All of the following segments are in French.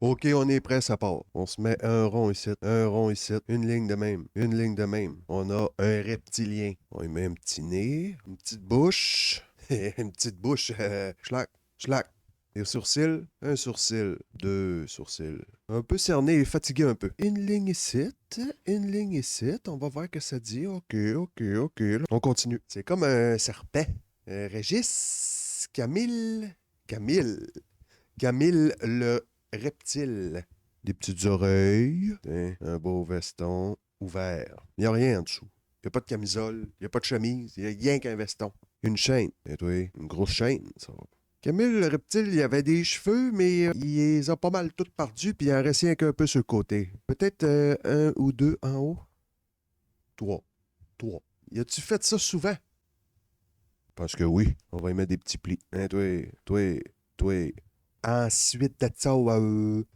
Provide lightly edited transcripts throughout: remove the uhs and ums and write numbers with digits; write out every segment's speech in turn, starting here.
OK, on est prêt, ça part. On se met un rond ici, une ligne de même, une ligne de même. On a un reptilien. On lui met un petit nez, une petite bouche, une petite bouche, schlac, schlac. Des sourcils, un sourcil, deux sourcils. Un peu cerné et fatigué un peu. Une ligne ici, une ligne ici. On va voir que ça dit. OK, OK, OK. On continue. C'est comme un serpent. Régis, Camille, Camille. Camille le reptile. Des petites oreilles, hein, un beau veston ouvert. Il n'y a rien en dessous. Il n'y a pas de camisole, il n'y a pas de chemise, il n'y a rien qu'un veston. Une chaîne. Et toi, une grosse chaîne, ça. Camille le reptile, il avait des cheveux, mais il les a pas mal toutes perdus, puis il en restait qu'un peu sur le côté. Peut-être un ou deux en haut. Trois. Trois. Y a-tu fait ça souvent? Parce que oui, on va y mettre des petits plis. Hein, toi. Ensuite de ça,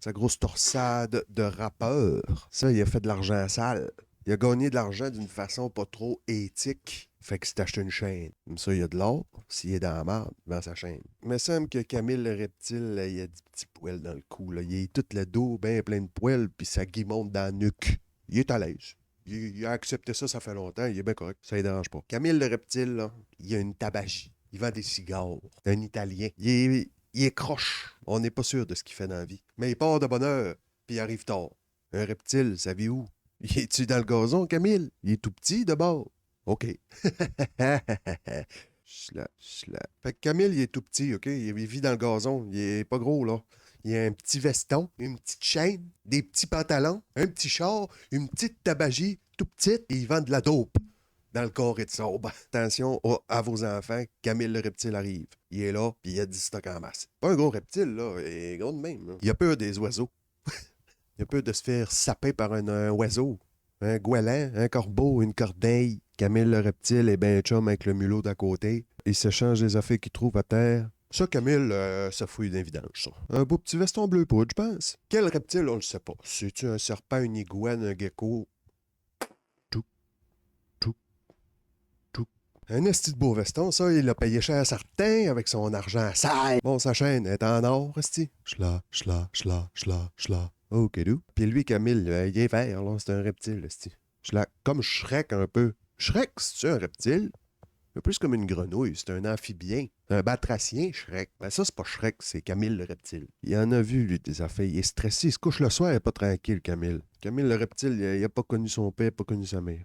sa grosse torsade de rappeur. Ça, il a fait de l'argent sale. Il a gagné de l'argent d'une façon pas trop éthique. Fait que c'est acheté une chaîne. Comme ça, il y a de l'or. S'il est dans la marde, il vend sa chaîne. Il me semble que Camille le reptile, il a des petits poils dans le cou. Là. Il a tout le dos bien plein de poils, puis ça guimonte dans la nuque. Il est à l'aise. Il a accepté ça, ça fait longtemps. Il est bien correct. Ça ne dérange pas. Camille le reptile, là, il a une tabagie. Il vend des cigares. C'est un Italien. Il est croche. On n'est pas sûr de ce qu'il fait dans la vie. Mais il part de bonne heure, puis il arrive tard. Un reptile, savez où? Il est-tu dans le gazon, Camille? Il est tout petit, de bord. OK. Chla, chla. Fait que Camille, il est tout petit, OK? Il vit dans le gazon. Il est pas gros, là. Il a un petit veston, une petite chaîne, des petits pantalons, un petit char, une petite tabagie, tout petite, et il vend de la dope dans le corps et de saubre. Attention à vos enfants, Camille le reptile arrive. Il est là, puis il a du stock en masse. Pas un gros reptile, là, il est gros de même. Là. Il a peur des oiseaux. Il a peur de se faire saper par un oiseau. Un goéland, un corbeau, une corneille. Camille le reptile est ben chum avec le mulot d'à côté. Il s'échange des affaires qu'il trouve à terre. Ça, Camille, ça fouille d'un vidange, ça. Un beau petit veston bleu poudre, je pense. Quel reptile, on le sait pas. C'est-tu un serpent, une iguane, un gecko? Tout, tout, tout. Un esti de beau veston, ça, il l'a payé cher certain avec son argent sale. Bon, sa chaîne est en or, esti. Chla, chla, chla, chla, chla. Ok, dou. Puis lui, Camille, il est vert, là, c'est un reptile, esti. Chla, comme Shrek un peu. Shrek, c'est-tu un reptile? Un peu plus comme une grenouille, c'est un amphibien. Un batracien, Shrek. Ben ça, c'est pas Shrek, c'est Camille le reptile. Il en a vu, lui, des affaires. Il est stressé, il se couche le soir, il est pas tranquille, Camille. Camille le reptile, il a pas connu son père, il a pas connu sa mère.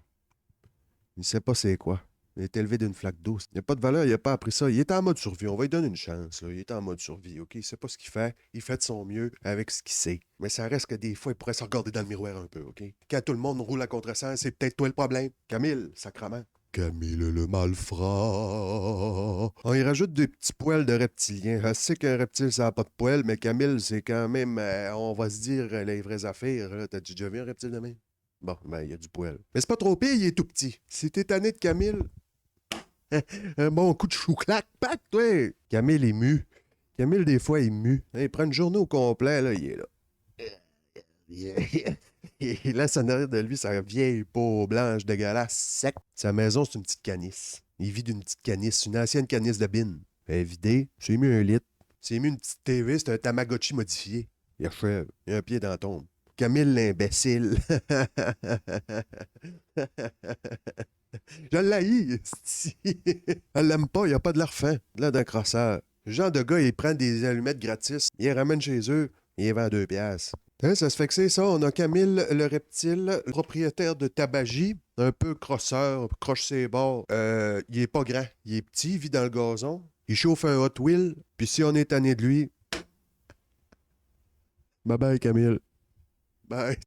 Il sait pas c'est quoi. Il est élevé d'une flaque d'eau. Il n'y a pas de valeur, il n'a pas appris ça. Il est en mode survie. On va lui donner une chance. Là. Il est en mode survie, OK? Il sait pas ce qu'il fait. Il fait de son mieux avec ce qu'il sait. Mais ça reste que des fois, il pourrait se regarder dans le miroir un peu, OK? Quand tout le monde roule à contresens, c'est peut-être toi le problème. Camille, sacrement. Camille le malfrat. On y rajoute des petits poils de reptilien. Je sais qu'un reptile, ça n'a pas de poils, mais Camille, c'est quand même, on va se dire les vraies affaires. Là. T'as déjà vu un reptile de même? Bon, ben, il y a du poil. Mais c'est pas trop pire, il est tout petit. Si t'es tanné de Camille, un bon coup de chou-clac, pac, toi! Camille est mu. Camille, des fois, il est mu. Il prend une journée au complet, là, il est là. Il laisse en arrière de lui sa vieille peau blanche dégueulasse, sec. Sa maison, c'est une petite canisse. Il vit d'une petite canisse, une ancienne canisse de bine. Elle est vidée, c'est mis un lit. C'est mis une petite TV, c'est un Tamagotchi modifié. Il achève, il a un pied dans la tombe. Camille l'imbécile. Je l'haïs, esti. Elle l'aime pas, il a pas de l'air fin. De l'air d'un crosseur. Le genre de gars, il prend des allumettes gratis, il les ramène chez eux, il les vend à 2 piastres. Hein, ça se fait que c'est ça. On a Camille le reptile, propriétaire de tabagie, un peu crosseur, croche ses bords. Il est pas grand, il est petit, il vit dans le gazon. Il chauffe un Hot Wheel, puis si on est tanné de lui, bye bye Camille. Bye.